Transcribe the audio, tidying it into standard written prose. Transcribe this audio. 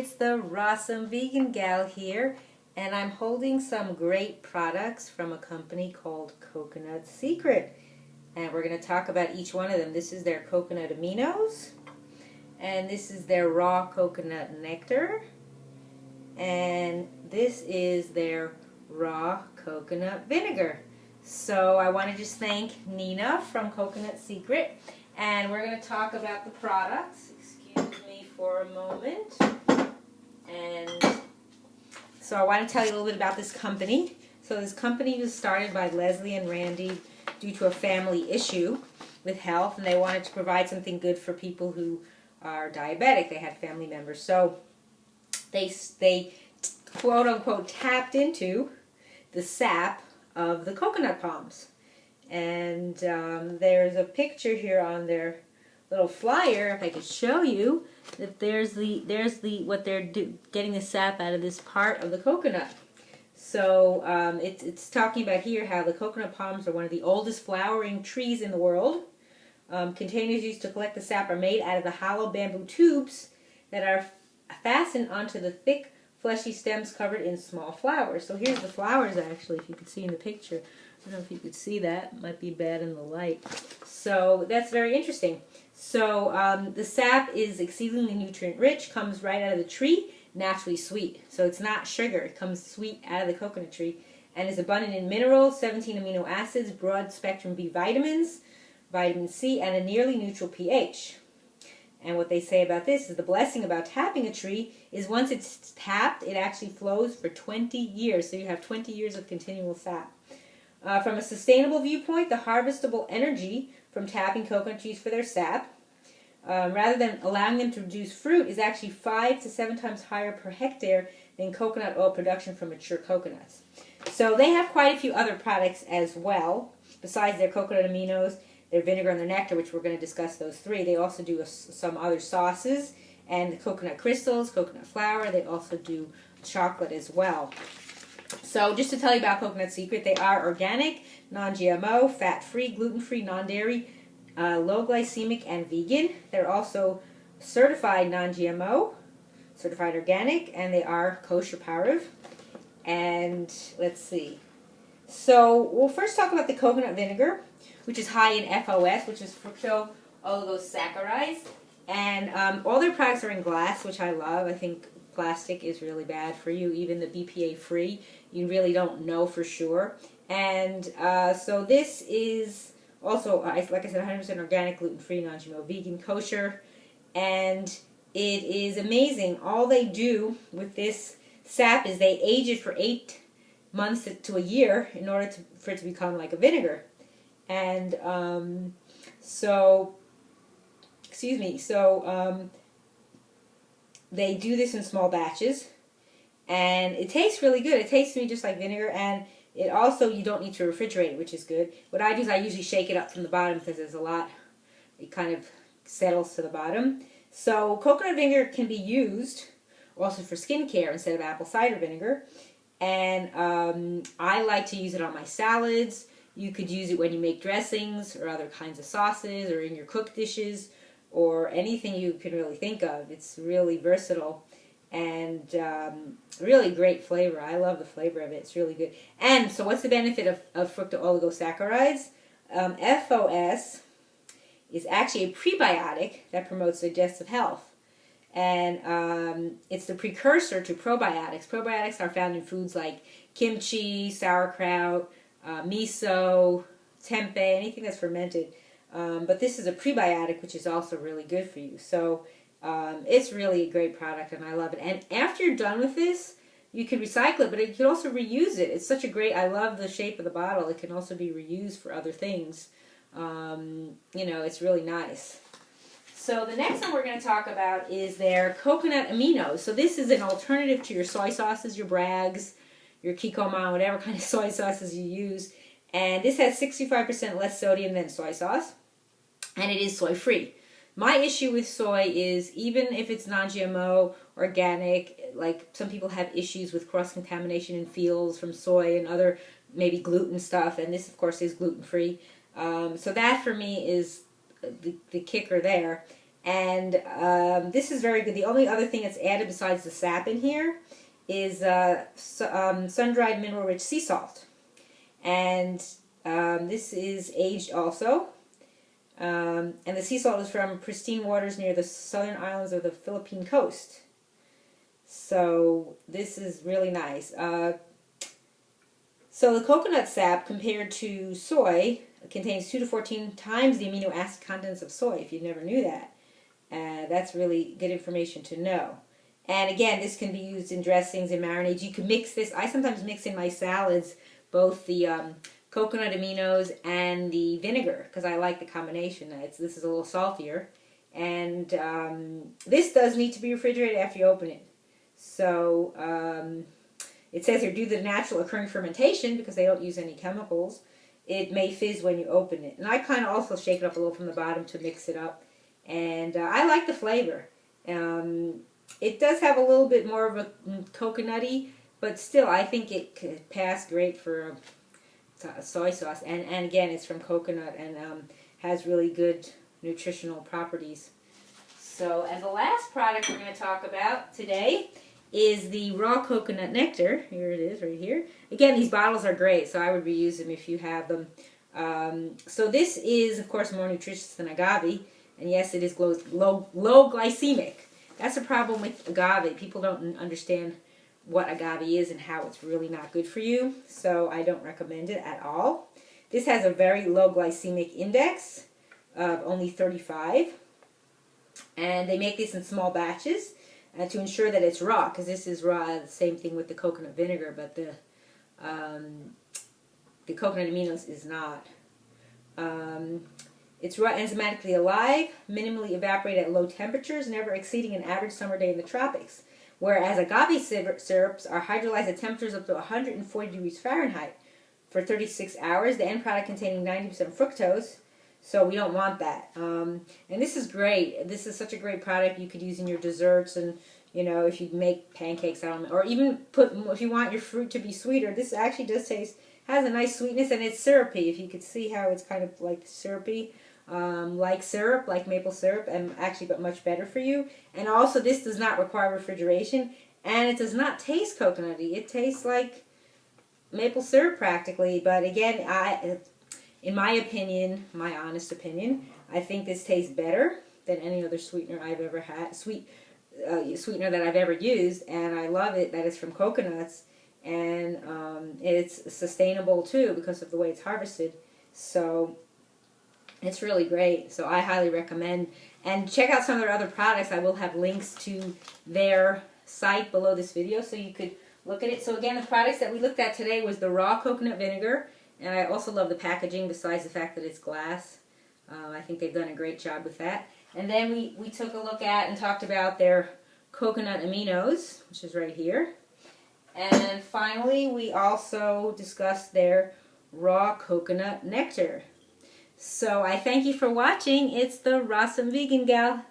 it's the Rawsome Vegan Gal here, and I'm holding some great products from a company called Coconut Secret. And we're going to talk about each one of them. This is their coconut aminos, and this is their raw coconut nectar, and this is their raw coconut vinegar. So I want to just thank Nina from Coconut Secret, and we're going to talk about the products. Excuse me for a moment. And so I want to tell you a little bit about this company. So this company was started by Leslie and Randy due to a family issue with health, and they wanted to provide something good for people who are diabetic. They had family members. So they quote unquote tapped into the sap of the coconut palms. And there's a picture here on their little flyer, if I could show you, that there's the what they're getting the sap out of this part of the coconut. So it's talking about here how the coconut palms are one of the oldest flowering trees in the world. Containers used to collect the sap are made out of the hollow bamboo tubes that are fastened onto the thick, fleshy stems covered in small flowers. So here's the flowers, actually, if you could see in the picture. I don't know if you could see that. It might be bad in the light. So that's very interesting. So the sap is exceedingly nutrient rich, comes right out of the tree, naturally sweet. So it's not sugar. It comes sweet out of the coconut tree and is abundant in minerals, 17 amino acids, broad spectrum B vitamins, vitamin C, and a nearly neutral pH. And what they say about this is the blessing about tapping a tree is once it's tapped, it actually flows for 20 years. So you have 20 years of continual sap. From a sustainable viewpoint, the harvestable energy from tapping coconut trees for their sap, rather than allowing them to produce fruit, is actually 5 to 7 times higher per hectare than coconut oil production from mature coconuts. So they have quite a few other products as well, besides their coconut aminos, their vinegar, and their nectar, which we're going to discuss those three. They also do some other sauces, and the coconut crystals, coconut flour. They also do chocolate as well. So just to tell you about Coconut Secret, they are organic, non-GMO, fat-free, gluten-free, non-dairy, low glycemic, and vegan. They're also certified non-GMO, certified organic, and they are kosher parav. And let's see. So we'll first talk about the coconut vinegar, which is high in FOS, which is fructose oligosaccharides. And all their products are in glass, which I love. I think plastic is really bad for you, even the BPA-free. You really don't know for sure. And so this is also, like I said, 100% organic, gluten-free, non-GMO, vegan, kosher. And it is amazing. All they do with this sap is they age it for 8 months to a year in order for it to become like a vinegar. And they do this in small batches, and it tastes really good. It tastes to me just like vinegar, and it also, you don't need to refrigerate it, which is good. What I do is I usually shake it up from the bottom because there's a lot, it kind of settles to the bottom. So coconut vinegar can be used also for skincare instead of apple cider vinegar, and I like to use it on my salads. You could use it when you make dressings or other kinds of sauces or in your cooked dishes or anything you can really think of. It's really versatile and really great flavor. I love the flavor of it. It's really good. And so what's the benefit of fructose oligosaccharides? FOS is actually a prebiotic that promotes digestive health. And it's the precursor to probiotics. Probiotics are found in foods like kimchi, sauerkraut, miso, tempeh, anything that's fermented. But this is a prebiotic, which is also really good for you. So it's really a great product, and I love it. And after you're done with this, you can recycle it, but you can also reuse it. It's such a great, I love the shape of the bottle. It can also be reused for other things. It's really nice. So the next one we're going to talk about is their coconut aminos. So this is an alternative to your soy sauces, your Bragg's, your Kikkoman, whatever kind of soy sauces you use. And this has 65% less sodium than soy sauce, and it is soy-free. My issue with soy is, even if it's non-GMO, organic, like some people have issues with cross-contamination in fields from soy and other maybe gluten stuff, and this, of course, is gluten-free. So that, for me, is the kicker there. And this is very good. The only other thing that's added besides the sap in here is sun-dried mineral-rich sea salt. And this is aged also. And the sea salt is from pristine waters near the southern islands of the Philippine coast. So this is really nice. So the coconut sap compared to soy contains 2 to 14 times the amino acid contents of soy, if you never knew that. That's really good information to know. And again, this can be used in dressings and marinades. You can mix this. I sometimes mix in my salads both the coconut aminos and the vinegar because I like the combination. This is a little saltier. And this does need to be refrigerated after you open it. So it says here, due to the natural occurring fermentation, because they don't use any chemicals, it may fizz when you open it. And I kind of also shake it up a little from the bottom to mix it up. And I like the flavor. It does have a little bit more of a coconutty, but still I think it could pass great for a soy sauce. And again, it's from coconut and has really good nutritional properties. So, and the last product we're going to talk about today is the raw coconut nectar. Here it is, right here. Again, these bottles are great, so I would reuse them if you have them. So this is, of course, more nutritious than agave, and yes, it is low glycemic. That's a problem with agave. People don't understand what agave is and how it's really not good for you, so I don't recommend it at all. This has a very low glycemic index of only 35, and they make this in small batches to ensure that it's raw, because this is raw. The same thing with the coconut vinegar, but the coconut aminos is not. It's raw, enzymatically alive, minimally evaporate at low temperatures, never exceeding an average summer day in the tropics. Whereas agave syrups are hydrolyzed at temperatures up to 140 degrees Fahrenheit for 36 hours. The end product containing 90% fructose, so we don't want that. And this is great. This is such a great product you could use in your desserts, and you know, if you make pancakes out of it, or even if you want your fruit to be sweeter. This actually does has a nice sweetness, and it's syrupy. If you could see how it's kind of like syrupy. Like syrup, like maple syrup, and actually but much better for you. And also this does not require refrigeration, and it does not taste coconutty. It tastes like maple syrup practically, but again, in my opinion, my honest opinion, I think this tastes better than any other sweetener I've ever had, sweetener that I've ever used, and I love it that it's from coconuts, and it's sustainable too because of the way it's harvested. So it's really great, so I highly recommend. And check out some of their other products. I will have links to their site below this video so you could look at it. So again, the products that we looked at today was the raw coconut vinegar, and I also love the packaging besides the fact that it's glass. I think they've done a great job with that. And then we took a look at and talked about their coconut aminos, which is right here. And finally, we also discussed their raw coconut nectar. So I thank you for watching. It's the Rawesome Vegan Gal.